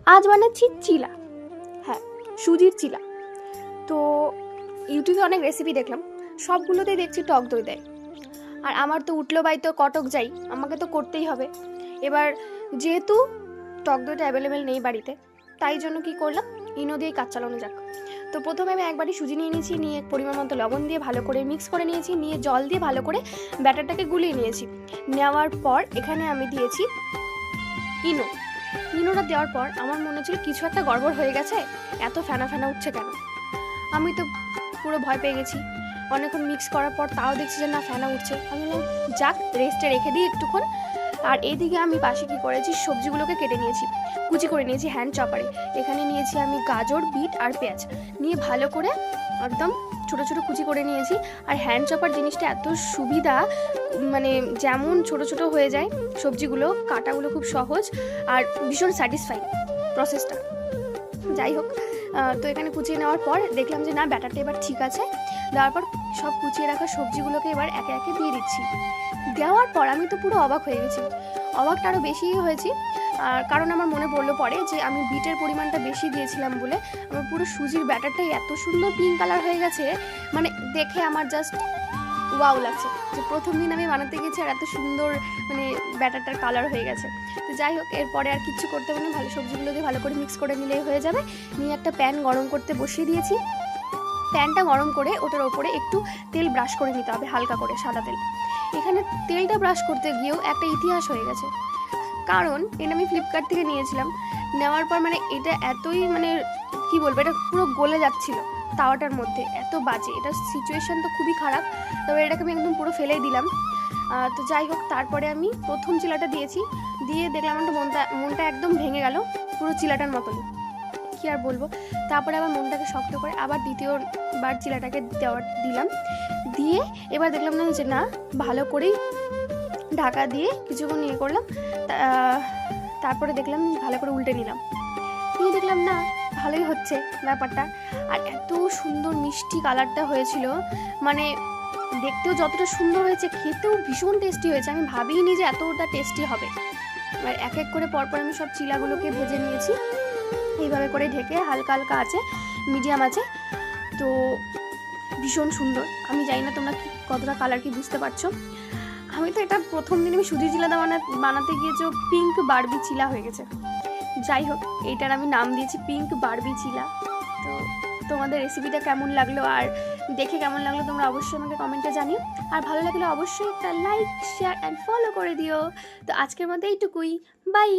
আজ বানাচ্ছি চিলা। হ্যাঁ, সুজির চিলা। তো ইউটিউবে অনেক রেসিপি দেখলাম, সবগুলোতেই দেখছি টক দই দেয়। আর আমার তো উঠলো বাই তো কটক যাই, আমাকে তো করতেই হবে। এবার যেহেতু টক দইটা অ্যাভেলেবেল নেই বাড়িতে, তাই জন্য কি করলাম, ইনো দিয়েই কাজ চালানো যাক। তো প্রথমে আমি একবারই সুজি নিয়ে নিয়েছি, নিয়ে পরিমাণ মতো লবণ দিয়ে ভালো করে মিক্স করে নিয়েছি, নিয়ে জল দিয়ে ভালো করে ব্যাটারটাকে গুলিয়ে নিয়েছি। নেওয়ার পর এখানে আমি দিয়েছি ইনো। ইনোটা দেওয়ার পর আমার মনে হচ্ছিল কিছু একটা গড়বড় হয়ে গেছে, এত ফেনা ফেনা উঠছে কেন। আমি তো পুরো ভয় পেয়ে গেছি। অনেকক্ষণ মিক্স করার পর তাও দেখছি যে না, ফেনা উঠছে। আমি বললাম যাক, রেস্টে রেখে দিই একটুক্ষণ। আর এইদিকে আমি পাশে কী করেছি, সবজিগুলোকে কেটে নিয়েছি, কুচি করে নিয়েছি হ্যান্ড চপারে। এখানে নিয়েছি আমি গাজর, বিট আর পেঁয়াজ, নিয়ে ভালো করে একদম ছোটো ছোটো কুচি করে নিয়েছি। আর হ্যান্ড চপার জিনিসটা এত সুবিধা, মানে যেমন ছোটো ছোটো হয়ে যায় সবজিগুলো, কাটাগুলো খুব সহজ আর ভীষণ স্যাটিসফাইং প্রসেসটা। যাই হোক, তো এখানে কুচিয়ে নেওয়ার পর দেখলাম যে না, ব্যাটারটা এবার ঠিক আছে। দেওয়ার পর সব কুচিয়ে রাখা সবজিগুলোকে এবার একে একে দিয়ে দিচ্ছি। দেওয়ার পর আমি তো পুরো অবাক হয়ে গেছি, অবাকটা আরও বেশিই হয়েছি। কারণ আমার মনে পড়লো পরে যে আমি বিটের পরিমাণটা বেশি দিয়েছিলাম বলে আমার পুরো সুজির ব্যাটারটাই এত সুন্দর পিঙ্ক কালার হয়ে গেছে। মানে দেখে আমার জাস্ট ওয়াও লাগছে যে প্রথম দিন আমি বানাতে গেছি আর এত সুন্দর মানে ব্যাটারটার কালার হয়ে গেছে। তো যাই হোক, এরপরে আর কিচ্ছু করতে হবে না, ভালো সবজিগুলো দিয়ে ভালো করে মিক্স করে নিলেই হয়ে যাবে। নিয়ে একটা প্যান গরম করতে বসিয়ে দিয়েছি। প্যানটা গরম করে ওটার ওপরে একটু তেল ব্রাশ করে নিতে হবে, হালকা করে সাদা তেল। এখানে তেলটা ব্রাশ করতে গিয়েও একটা ইতিহাস হয়ে গেছে, কারণ এটা আমি ফ্লিপকার্ট থেকে নিয়েছিলাম। নেওয়ার পর মানে এটা এতই মানে কি বলবো, এটা পুরো গলে যাচ্ছিল তাওয়াটার মধ্যে, এত বাজে। এটা সিচুয়েশান তো খুবই খারাপ, তবে এটাকে আমি একদম পুরো ফেলেই দিলাম। তো যাই হোক, তারপরে আমি প্রথম চিলাটা দিয়েছি, দিয়ে দেখলাম আমার মনটা একদম ভেঙে গেল, পুরো চিলাটার মতনই। কী আর বলবো। তারপরে আবার মনটাকে শক্ত করে আবার দ্বিতীয়বার চিলাটাকে দিলাম। দিয়ে এবার দেখলাম না যে না, ভালো করেই ঢাকা দিয়ে কিছুক্ষণ ইয়ে করলাম। তারপরে দেখলাম ভালো করে উল্টে নিলাম, নিয়ে দেখলাম না, ভালোই হচ্ছে ব্যাপারটা। আর এত সুন্দর মিষ্টি কালারটা হয়েছিল, মানে দেখতেও যতটা সুন্দর হয়েছে, খেতেও ভীষণ টেস্টি হয়েছে। আমি ভাবিনি যে এতটা টেস্টি হবে। আর এক এক করে পরপর আমি সব চিলাগুলোকে ভেজে নিয়েছি, এইভাবে করে ঢেকে হালকা হালকা আছে, মিডিয়াম আছে। তো ভীষণ সুন্দর। আমি জানি না তোমরা কতটা কালার কি বুঝতে পারছো। আমি তো এটা প্রথম দিন আমি সুজি চিলা বানাতে গিয়েছি পিঙ্ক বারবি চিলা হয়ে গেছে। যাই হোক, এইটার আমি নাম দিয়েছি পিঙ্ক বারবি চিলা। তো তোমাদের রেসিপিটা কেমন লাগলো আর দেখে কেমন লাগলো তোমরা অবশ্যই আমাকে কমেন্টে জানিও। আর ভালো লাগলে অবশ্যই একটা লাইক, শেয়ার অ্যান্ড ফলো করে দিও। তো আজকের মতো এইটুকুই, বাই।